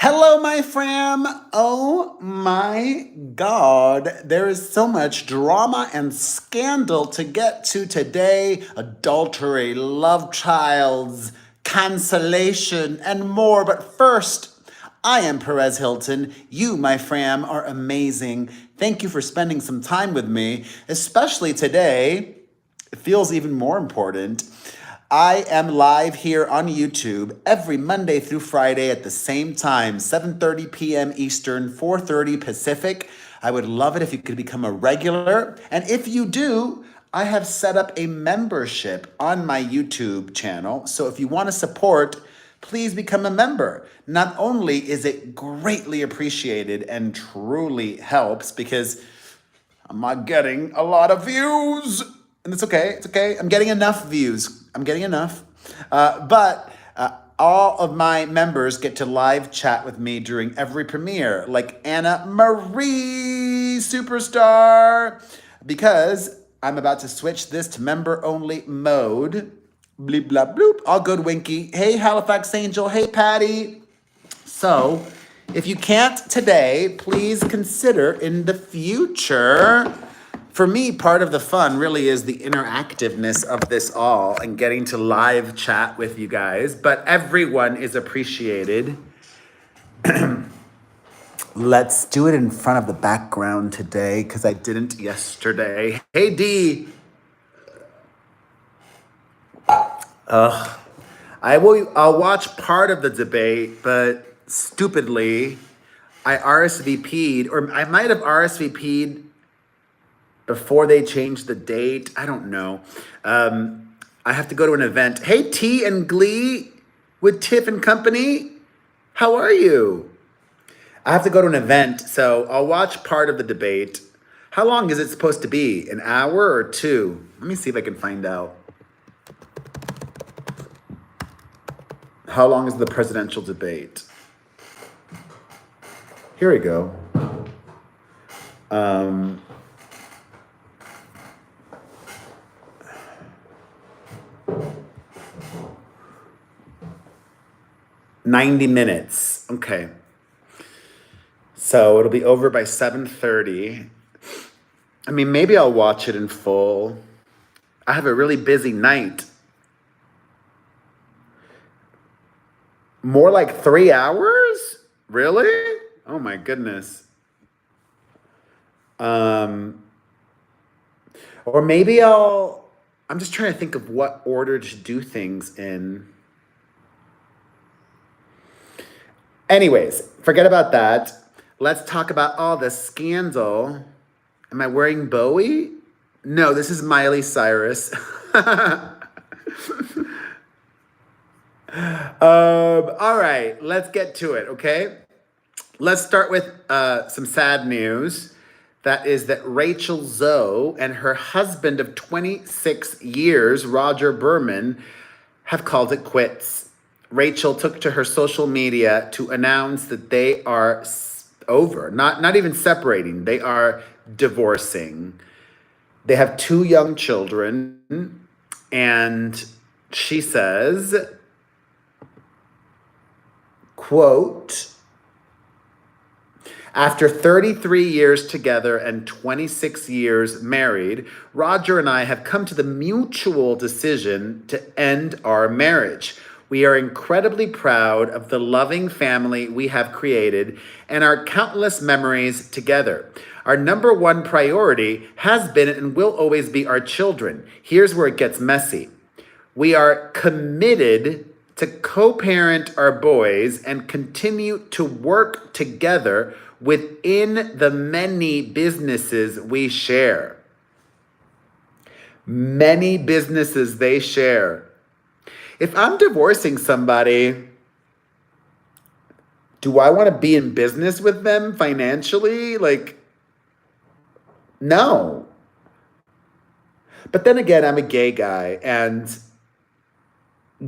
Hello, my fam. Oh my God. There is so much drama and scandal to get to today. Adultery, love childs, cancellation, and more. But first, I am Perez Hilton. You, my fam, are amazing. Thank you for spending some time with me, especially today. It feels even more important. I am live here on YouTube every Monday through Friday at the same time, 7:30 p.m. Eastern, 4:30 Pacific. I would love it if you could become a regular. And if you do, I have set up a membership on my YouTube channel. So if you want to support, please become a member. Not only is it greatly appreciated and truly helps because I'm not getting a lot of views. And it's okay. It's okay. I'm getting enough views. I'm getting enough. But all of my members get to live chat with me during every premiere, like Anna Marie Superstar, because I'm about to switch this to member only mode. Bleep, blah, bloop. All good, Winky. Hey, Halifax Angel. Hey, Patty. So, if you can't today, please consider in the future. For me, part of the fun really is the interactiveness of this all and getting to live chat with you guys. But everyone is appreciated. Let's do it in front of the background today because I didn't yesterday. Hey, D. I'll watch part of the debate, but stupidly, I RSVP'd, or I might have RSVP'd before they changed the date. I don't know. I have to go to an event. Hey, T and Glee with Tiff and Company. How are you? I have to go to an event, so I'll watch part of the debate. How long is it supposed to be? An hour or two? Let me see if I can find out. How long is the presidential debate? Here we go. 90 minutes. Okay. So it'll be over by 7:30. I mean, maybe I'll watch it in full. I have a really busy night. More like 3 hours? Really? Oh my goodness. Or maybe I'm just trying to think of what order to do things in. Anyways, forget about that. Let's talk about all the scandal. Am I wearing Bowie? No, this is Miley Cyrus. All right, let's get to it, okay? Let's start with some sad news. That is that Rachel Zoe and her husband of 26 years, Roger Berman, have called it quits. Rachel took to her social media to announce that they are over, not even separating, they are divorcing. They have 2 young children, and she says, quote, after 33 years together and 26 years married, Roger and I have come to the mutual decision to end our marriage. We are incredibly proud of the loving family we have created and our countless memories together. Our number one priority has been and will always be our children. Here's where it gets messy. We are committed to co-parent our boys and continue to work together within the many businesses we share. Many businesses they share. If I'm divorcing somebody, do I want to be in business with them financially? Like, no. But then again, I'm a gay guy, and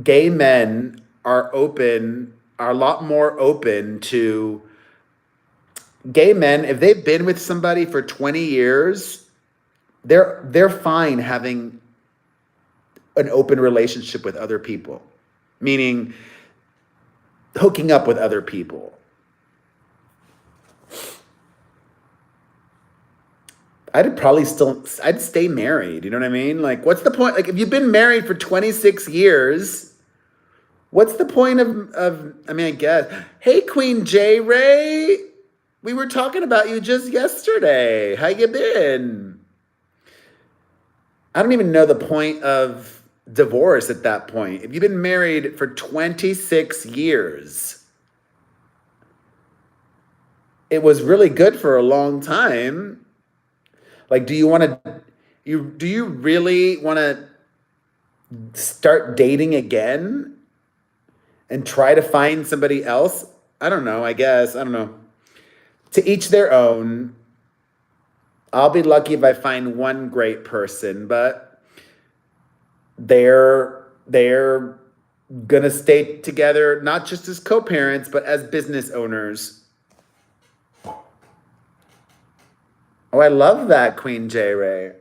gay men are a lot more open to gay men. If they've been with somebody for 20 years, they're fine having an open relationship with other people, meaning hooking up with other people. I'd stay married. You know what I mean? Like, what's the point? Like, if you've been married for 26 years, what's the point I mean, I guess. Hey, Queen J. Ray, we were talking about you just yesterday. How you been? I don't even know the point of divorce at that point. If you've been married for 26 years, it was really good for a long time. Like, do you really want to start dating again and try to find somebody else? I don't know, I guess. I don't know. To each their own. I'll be lucky if I find one great person, but they're gonna stay together, not just as co-parents, but as business owners. Oh, I love that, Queen J. Ray.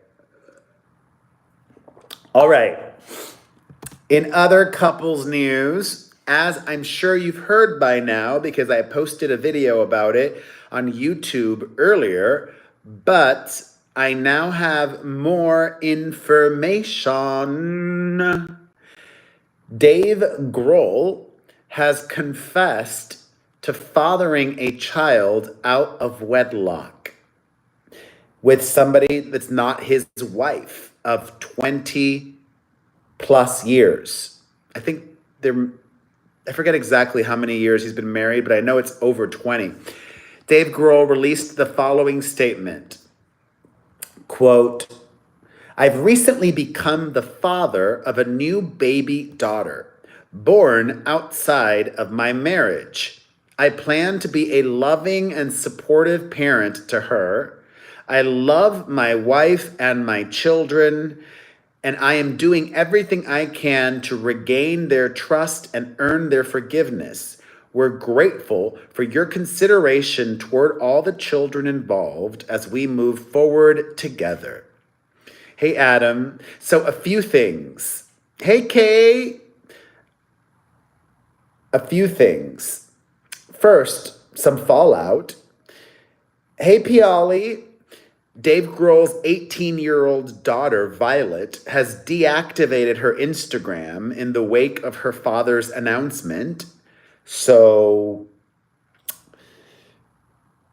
All right. In other couples news, as I'm sure you've heard by now, because I posted a video about it on YouTube earlier, but I now have more information. Dave Grohl has confessed to fathering a child out of wedlock with somebody that's not his wife of 20 plus years. I forget exactly how many years he's been married, but I know it's over 20. Dave Grohl released the following statement, quote, "I've recently become the father of a new baby daughter, born outside of my marriage. I plan to be a loving and supportive parent to her. I love my wife and my children, and I am doing everything I can to regain their trust and earn their forgiveness. We're grateful for your consideration toward all the children involved as we move forward together." Hey, Adam. So a few things. Hey, Kay. A few things. First, some fallout. Hey, Piali. Dave Grohl's 18-year-old daughter, Violet, has deactivated her Instagram in the wake of her father's announcement. So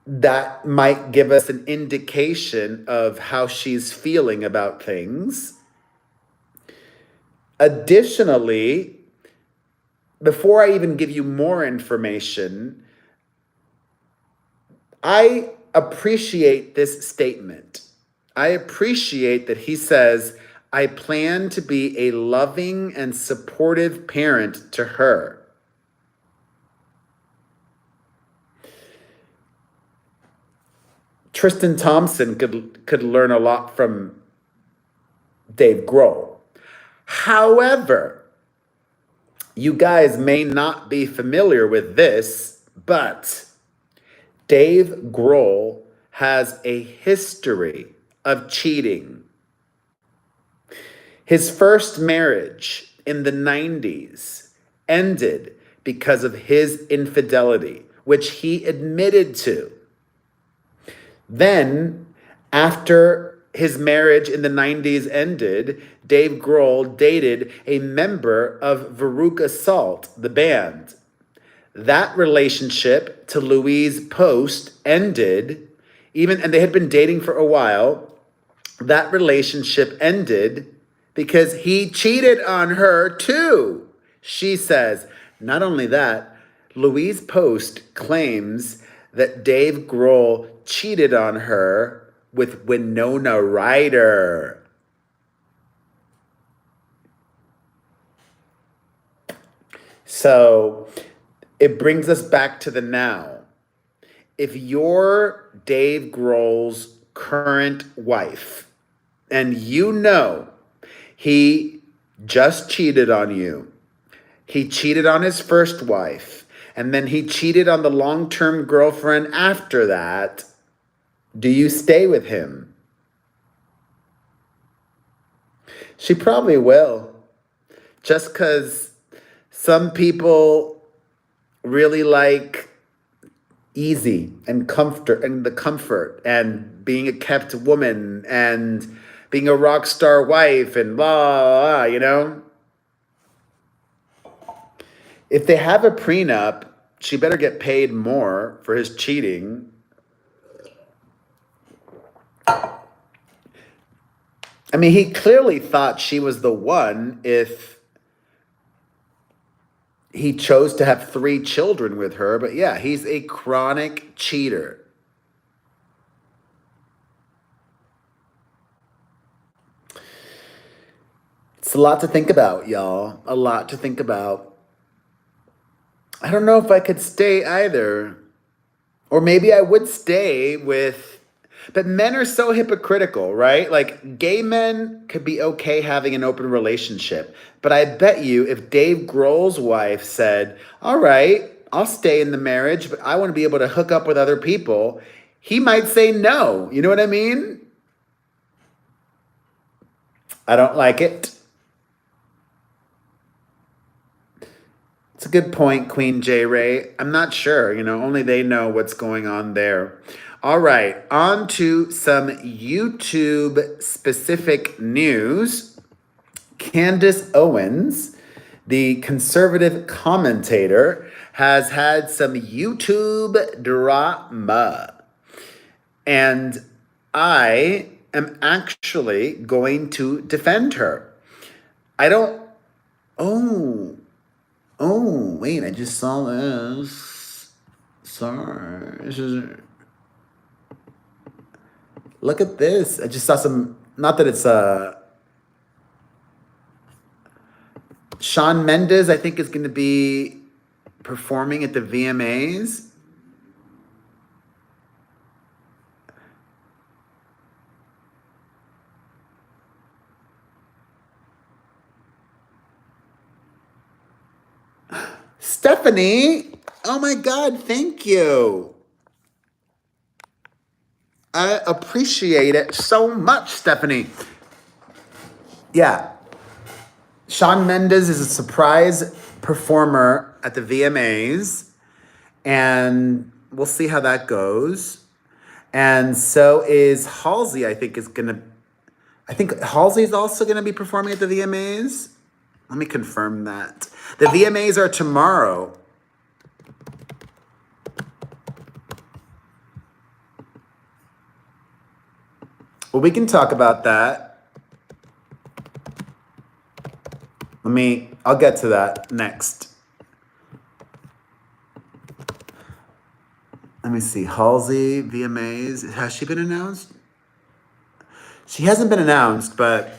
that might give us an indication of how she's feeling about things. Additionally, before I even give you more information, I appreciate this statement. I appreciate that he says, "I plan to be a loving and supportive parent to her." Tristan Thompson could learn a lot from Dave Grohl. However, you guys may not be familiar with this, but Dave Grohl has a history of cheating. His first marriage in the 90s ended because of his infidelity, which he admitted to. Then, after his marriage in the 90s ended, Dave Grohl dated a member of Veruca Salt, the band. That relationship to Louise Post ended, and they had been dating for a while. That relationship ended because he cheated on her too. She says, not only that, Louise Post claims that Dave Grohl cheated on her with Winona Ryder. So it brings us back to the now. If you're Dave Grohl's current wife and you know he just cheated on you, he cheated on his first wife, and then he cheated on the long-term girlfriend after that, do you stay with him? She probably will. Just because some people really like easy and comfort and the comfort and being a kept woman and being a rock star wife and blah, blah, blah. If they have a prenup, she better get paid more for his cheating. I mean, he clearly thought she was the one if he chose to have 3 children with her. But yeah, he's a chronic cheater. It's a lot to think about, y'all. A lot to think about. I don't know if I could stay either. Or maybe I would stay with. But men are so hypocritical, right? Like, gay men could be okay having an open relationship. But I bet you if Dave Grohl's wife said, all right, I'll stay in the marriage, but I want to be able to hook up with other people, he might say no. You know what I mean? I don't like it. It's a good point, Queen J. Ray. I'm not sure. Only they know what's going on there. All right, on to some YouTube specific news. Candace Owens, the conservative commentator, has had some YouTube drama. And I am actually going to defend her. I don't. Oh, wait, I just saw this. Sorry. Look at this. I just saw some, not that it's Shawn Mendes, I think, is going to be performing at the VMAs. Stephanie, oh my God, thank you. I appreciate it so much, Stephanie. Yeah. Shawn Mendes is a surprise performer at the VMAs, and we'll see how that goes. And so is Halsey, I think Halsey is also going to be performing at the VMAs. Let me confirm that. The VMAs are tomorrow. Well, we can talk about that. I'll get to that next. Let me see. Halsey, VMAs. Has she been announced? She hasn't been announced, but...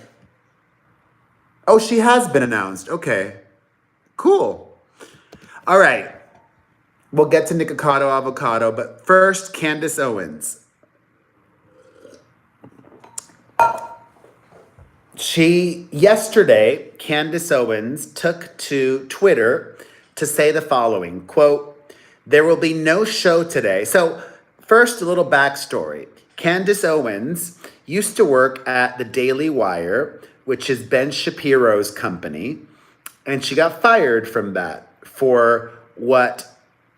Oh, she has been announced. Okay. Cool. All right. We'll get to Nikocado Avocado, but first, Candace Owens. Yesterday, Candace Owens took to Twitter to say the following, quote, "There will be no show today." So first, a little backstory. Candace Owens used to work at the Daily Wire, which is Ben Shapiro's company, and she got fired from that for what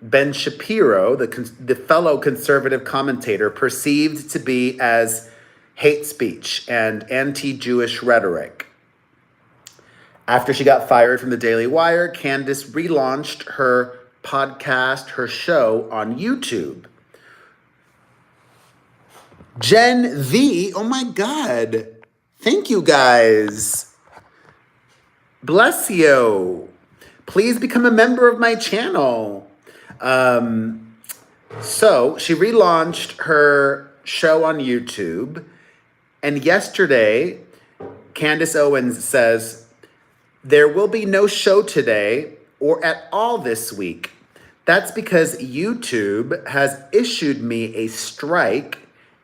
Ben Shapiro, the fellow conservative commentator, perceived to be as hate speech and anti-Jewish rhetoric. After she got fired from the Daily Wire, Candace relaunched her podcast, her show on YouTube. Gen V, oh my God. Thank you guys. Bless you. Please become a member of my channel. So she relaunched her show on YouTube. And yesterday, Candace Owens says, "There will be no show today or at all this week. That's because YouTube has issued me a strike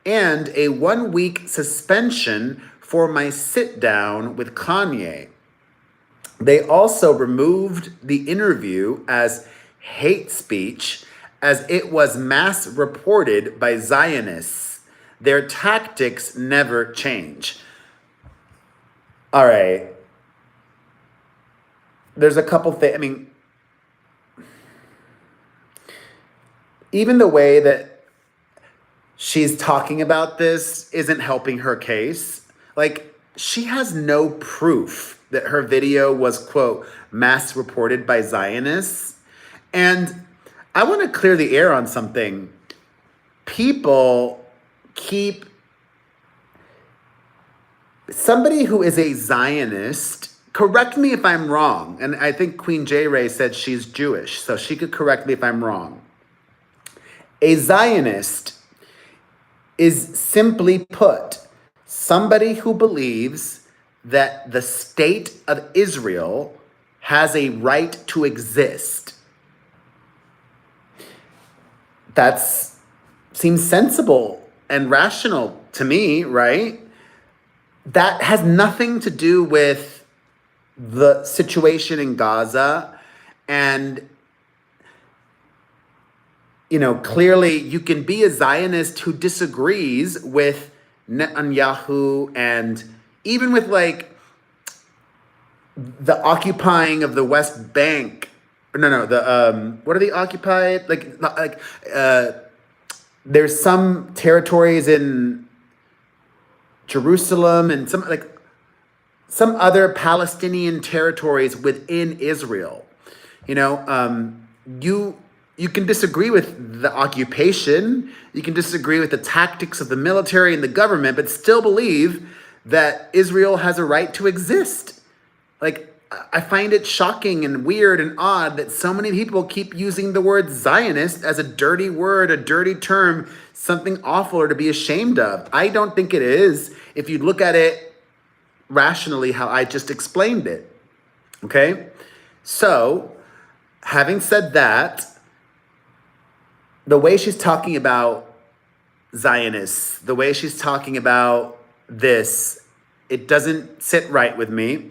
and a 1-week suspension for my sit down with Kanye. They also removed the interview as hate speech as it was mass reported by Zionists. Their tactics never change." All right. There's a couple things. even the way that she's talking about this isn't helping her case. Like, she has no proof that her video was, quote, mass reported by Zionists. And I want to clear the air on something. People keep somebody who is a Zionist, correct me if I'm wrong, and I think Queen J. Ray said she's Jewish, so she could correct me if I'm wrong. A Zionist is, simply put, somebody who believes that the state of Israel has a right to exist. That seems sensible and rational to me, right? That has nothing to do with the situation in Gaza. And, you know, clearly you can be a Zionist who disagrees with Netanyahu and even with, like, the occupying of the West Bank. What are they occupied? There's some territories in Jerusalem and some other Palestinian territories within Israel. You know, you can disagree with the occupation, you can disagree with the tactics of the military and the government, but still believe that Israel has a right to exist. Like, I find it shocking and weird and odd that so many people keep using the word Zionist as a dirty word, a dirty term, something awful or to be ashamed of. I don't think it is, if you look at it rationally how I just explained it. Okay? So, having said that, the way she's talking about Zionists, the way she's talking about this, it doesn't sit right with me.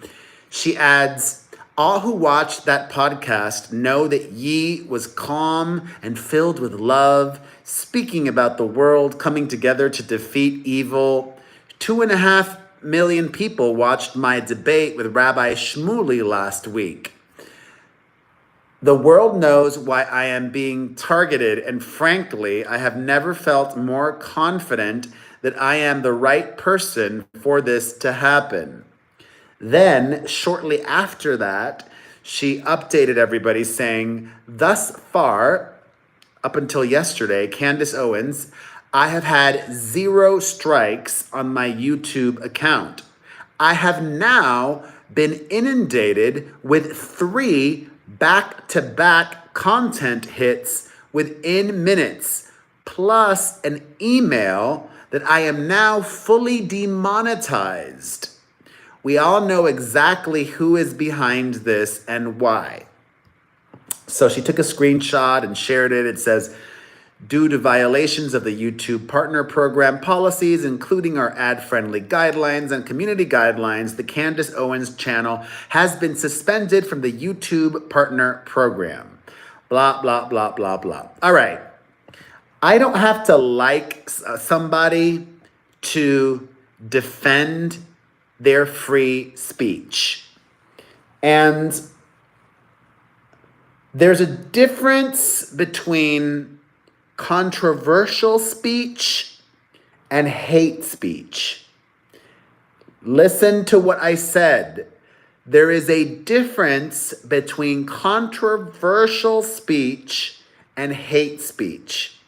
She adds, all who watched that podcast know that Yi was calm and filled with love, speaking about the world coming together to defeat evil. 2.5 million people watched my debate with Rabbi Shmuley last week. The world knows why I am being targeted, and frankly, I have never felt more confident that I am the right person for this to happen. Then, shortly after that, she updated everybody saying, thus far, up until yesterday, Candace Owens, I have had 0 strikes on my YouTube account. I have now been inundated with 3 back-to-back content hits within minutes, plus an email that I am now fully demonetized. We all know exactly who is behind this and why. So she took a screenshot and shared it. It says, due to violations of the YouTube Partner Program policies, including our ad-friendly guidelines and community guidelines, the Candace Owens channel has been suspended from the YouTube Partner Program. Blah, blah, blah, blah, blah. All right. I don't have to like somebody to defend their free speech. And there's a difference between controversial speech and hate speech. Listen to what I said. There is a difference between controversial speech and hate speech.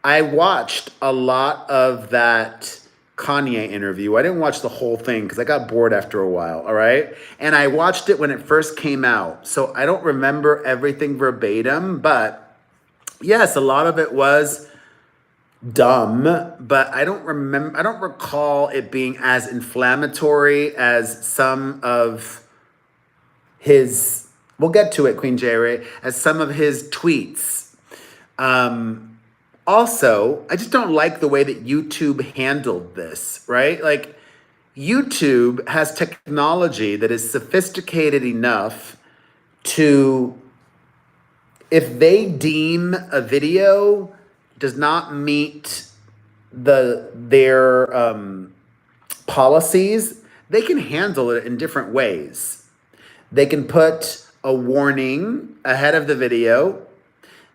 I watched a lot of that Kanye interview. I didn't watch the whole thing because I got bored after a while, all right? And I watched it when it first came out. So I don't remember everything verbatim, but yes, a lot of it was dumb, but I don't recall it being as inflammatory as some of his, we'll get to it, Queen J-Ray, as some of his tweets. Also, I just don't like the way that YouTube handled this, right? Like, YouTube has technology that is sophisticated enough to, if they deem a video does not meet their policies, they can handle it in different ways. They can put a warning ahead of the video.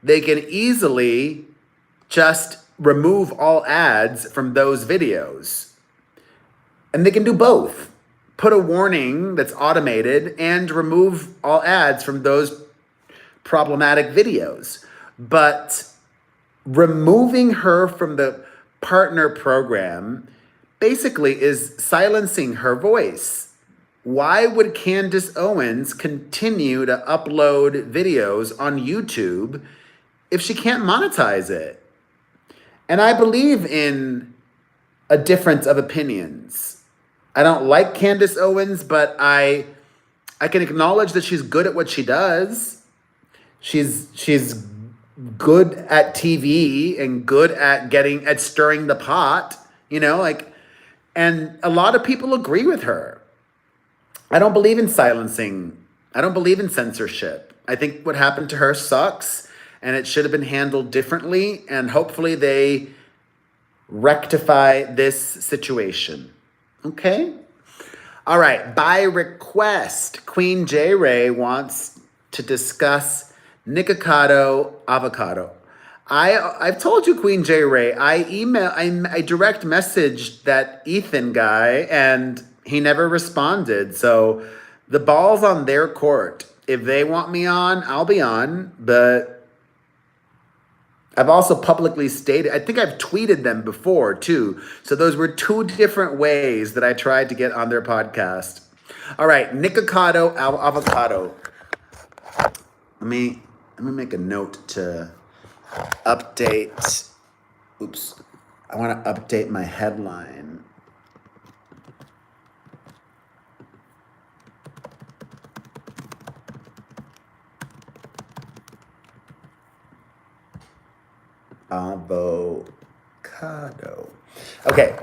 they can easily just remove all ads from those videos. And they can do both. Put a warning that's automated and remove all ads from those problematic videos. But removing her from the partner program basically is silencing her voice. Why would Candace Owens continue to upload videos on YouTube if she can't monetize it? And I believe in a difference of opinions. I don't like Candace Owens, but I can acknowledge that she's good at what she does. She's good at TV and good at stirring the pot, and a lot of people agree with her. I don't believe in silencing. I don't believe in censorship. I think what happened to her sucks and it should have been handled differently, and hopefully they rectify this situation. Okay? All right, by request, Queen J. Ray wants to discuss Nikocado Avocado. I've told you, Queen J. Ray, I direct messaged that Ethan guy and he never responded. So the ball's on their court. If they want me on, I'll be on. But I've also publicly stated, I think I've tweeted them before too. So those were two different ways that I tried to get on their podcast. All right, Nikocado Avocado. Let me make a note to update. Oops. I want to update my headline. Avocado. Okay,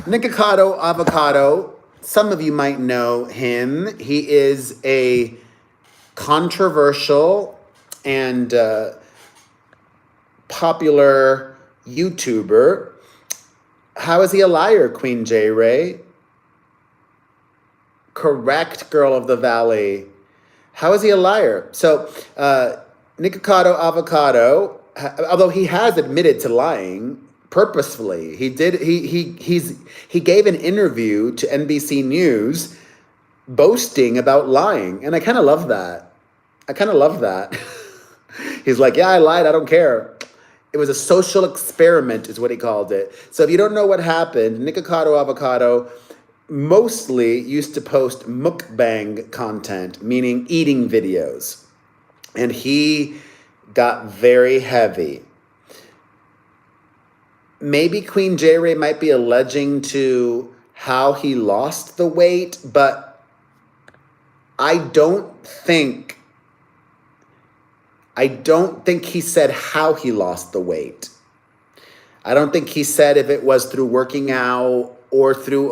Nikocado Avocado. Some of you might know him. He is a controversial and popular YouTuber. How is he a liar, Queen J. Ray? Correct, Girl of the Valley. How is he a liar? So, Nikocado Avocado, although he has admitted to lying purposefully, he gave an interview to NBC News boasting about lying, and I kind of love that. He's like, yeah, I lied, I don't care. It was a social experiment is what he called it. So if you don't know what happened, Nikocado Avocado mostly used to post mukbang content, meaning eating videos. And he got very heavy. Maybe Queen J. Ray might be alleging to how he lost the weight, but I don't think he said how he lost the weight. I don't think he said if it was through working out or through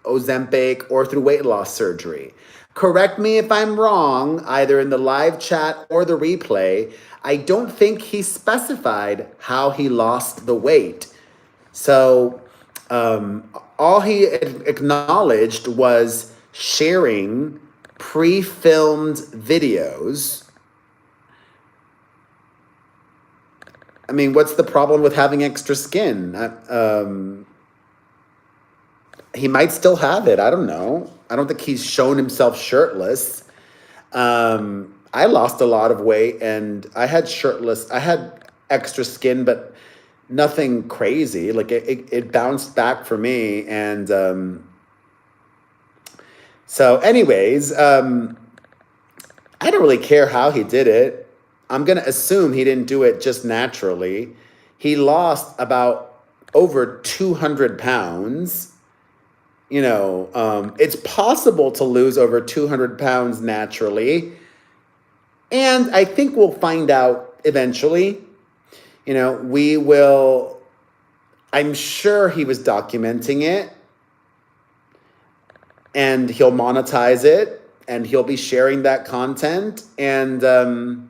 Ozempic or through weight loss surgery. Correct me if I'm wrong, either in the live chat or the replay. I don't think he specified how he lost the weight. So all he acknowledged was sharing pre-filmed videos. I mean, what's the problem with having extra skin? He might still have it. I don't know. I don't think he's shown himself shirtless. I lost a lot of weight and I had extra skin, but nothing crazy. Like it bounced back for me. And so anyways, I don't really care how he did it. I'm going to assume he didn't do it just naturally. He lost about over 200 pounds. It's possible to lose over 200 pounds naturally. And I think we'll find out eventually. I'm sure he was documenting it. And he'll monetize it. And he'll be sharing that content. And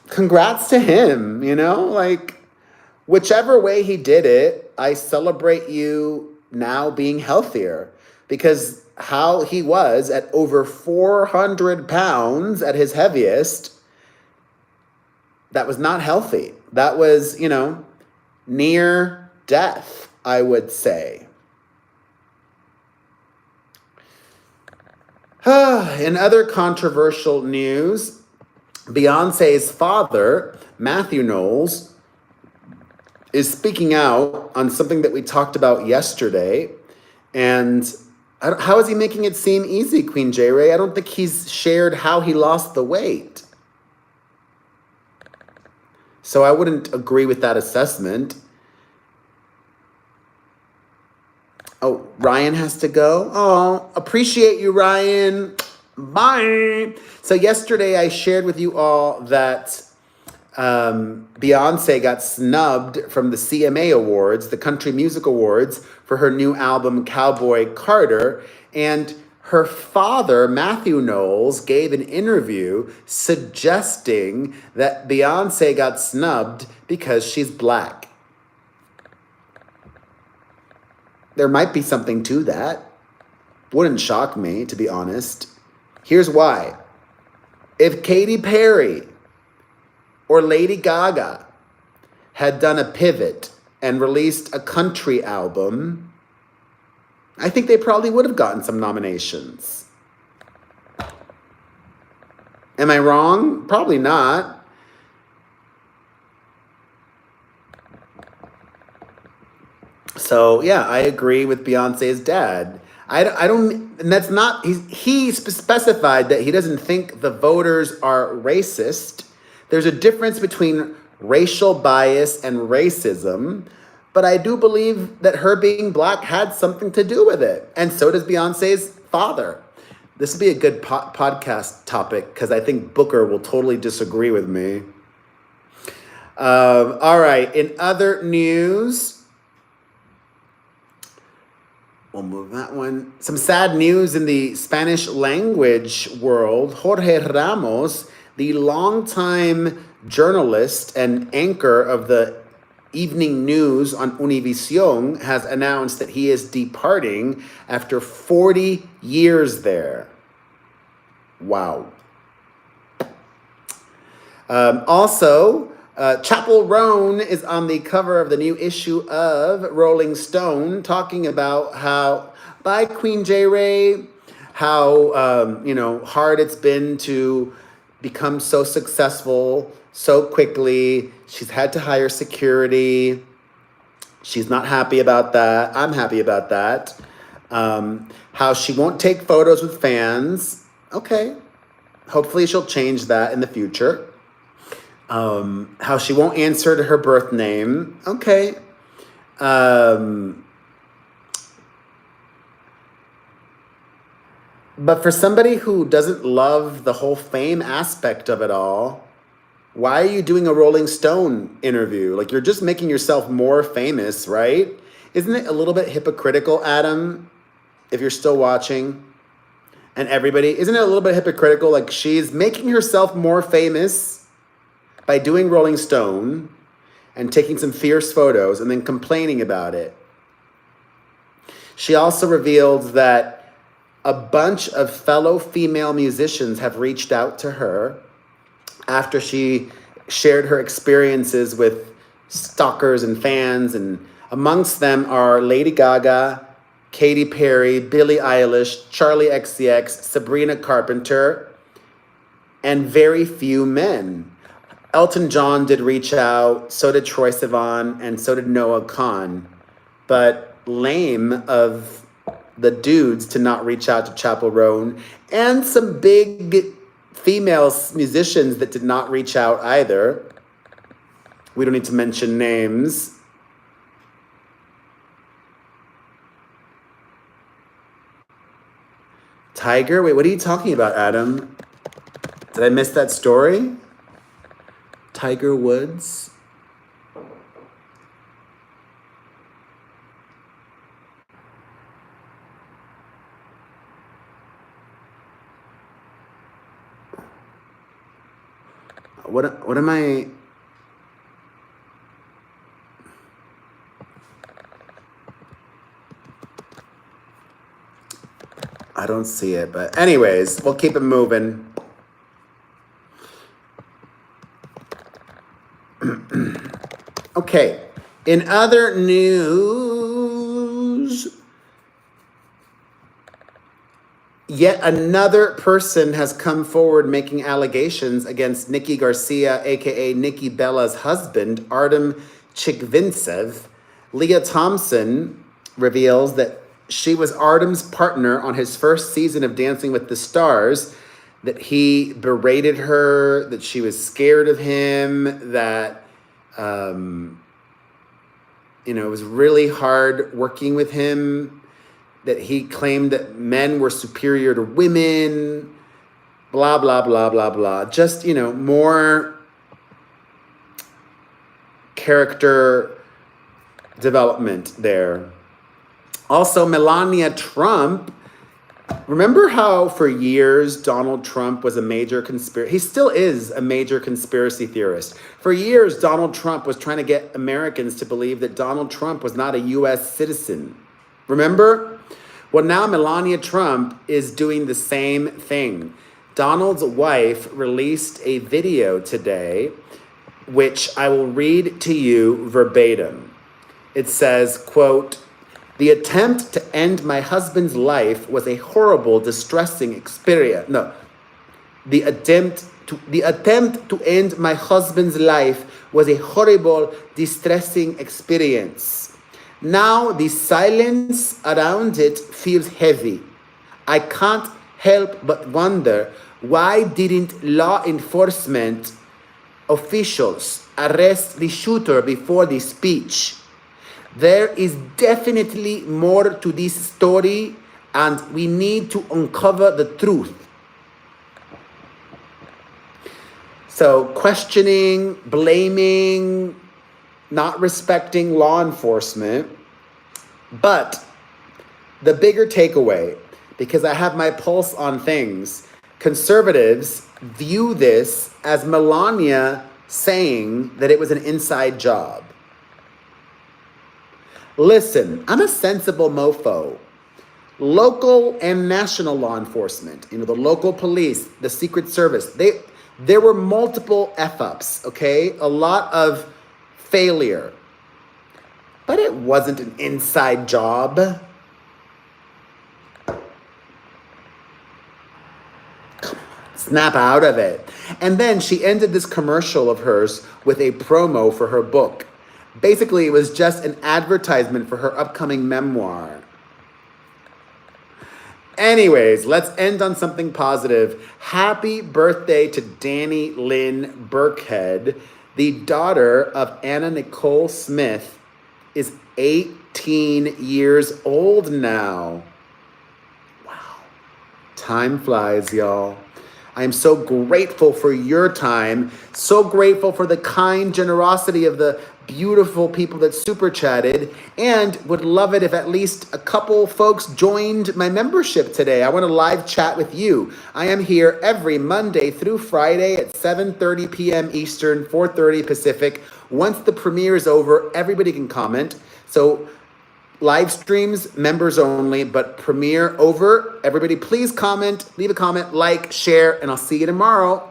congrats to him, whichever way he did it, I celebrate you now being healthier, because how he was at over 400 pounds at his heaviest, That was not healthy. That was, near death, I would say. In other controversial news, Beyonce's father, Matthew Knowles, is speaking out on something that we talked about yesterday. And how is he making it seem easy, Queen J. Ray? I don't think he's shared how he lost the weight. So I wouldn't agree with that assessment. Oh, Ryan has to go. Oh, appreciate you, Ryan. Bye. So yesterday I shared with you all that Beyonce got snubbed from the CMA Awards, the Country Music Awards, for her new album, Cowboy Carter. And her father, Matthew Knowles, gave an interview suggesting that Beyonce got snubbed because she's black. There might be something to that. Wouldn't shock me, to be honest. Here's why. If Katy Perry or Lady Gaga had done a pivot and released a country album, I think they probably would have gotten some nominations. Am I wrong? Probably not. So yeah, I agree with Beyonce's dad. I don't, and that's not, he specified that he doesn't think the voters are racist. There's a difference between racial bias and racism, but I do believe that her being black had something to do with it. And so does Beyonce's father. This would be a good podcast topic because I think Booker will totally disagree with me. All right, in other news, we'll move that one. Some sad news in the Spanish language world. Jorge Ramos, the longtime journalist and anchor of the evening news on Univision, has announced that he is departing after 40 years there. Wow. Also, Chappell Roan is on the cover of the new issue of Rolling Stone, talking about how, by Queen J. Ray, how hard it's been to become so successful so quickly. She's had to hire security. She's not happy about that. I'm happy about that. How she won't take photos with fans. Okay. Hopefully she'll change that in the future. How she won't answer to her birth name. Okay. But for somebody who doesn't love the whole fame aspect of it all, why are you doing a Rolling Stone interview? Like, you're just making yourself more famous, right? Isn't it a little bit hypocritical, Adam, if you're still watching? And everybody, isn't it a little bit hypocritical? Like, she's making herself more famous by doing Rolling Stone and taking some fierce photos and then complaining about it. She also revealed that a bunch of fellow female musicians have reached out to her after she shared her experiences with stalkers and fans. And amongst them are Lady Gaga, Katy Perry, Billie Eilish, Charlie XCX, Sabrina Carpenter, and very few men. Elton John did reach out, so did Troye Sivan, and so did Noah Kahan. But lame of the dudes to not reach out to Chappell Roan, and some big female musicians that did not reach out either. We don't need to mention names. Tiger? Wait, what are you talking about, Adam? Did I miss that story? Tiger Woods? What am I? I don't see it, but anyways, we'll keep it moving. Okay, in other news, yet another person has come forward making allegations against Nikki Garcia, aka Nikki Bella's husband, Artem Chikvintsev. Leah Thompson reveals that she was Artem's partner on his first season of Dancing with the Stars, that he berated her, that she was scared of him, that it was really hard working with him, that he claimed that men were superior to women, blah, blah, blah, blah, blah. Just, more character development there. Also, Melania Trump. Remember how for years Donald Trump was a major he still is a major conspiracy theorist. For years, Donald Trump was trying to get Americans to believe that Donald Trump was not a U.S. citizen. Remember? Well, now Melania Trump is doing the same thing. Donald's wife released a video today, which I will read to you verbatim. It says, quote, "The attempt to end my husband's life was a horrible, distressing experience." No, the attempt to end my husband's life was a horrible, distressing experience. Now the silence around it feels heavy. I can't help but wonder, why didn't law enforcement officials arrest the shooter before the speech? There is definitely more to this story, and we need to uncover the truth. So questioning, blaming, not respecting law enforcement. But the bigger takeaway, because I have my pulse on things, conservatives view this as Melania saying that it was an inside job. Listen, I'm a sensible mofo. Local and national law enforcement, the local police, the Secret Service, there were multiple F-ups, okay? A lot of failure. But it wasn't an inside job. Snap out of it. And then she ended this commercial of hers with a promo for her book. Basically, it was just an advertisement for her upcoming memoir. Anyways, let's end on something positive. Happy birthday to Danny Lynn Burkhead. The daughter of Anna Nicole Smith is 18 years old now. Wow. Time flies, y'all. I am so grateful for your time, so grateful for the kind generosity of the beautiful people that super chatted, and would love it if at least a couple folks joined my membership today. I want to live chat with you. I am here every Monday through Friday at 7:30 p.m. Eastern, 4:30 Pacific. Once the premiere is over, everybody can comment. So live streams, members only, but premiere over. Everybody please comment, leave a comment, like, share, and I'll see you tomorrow.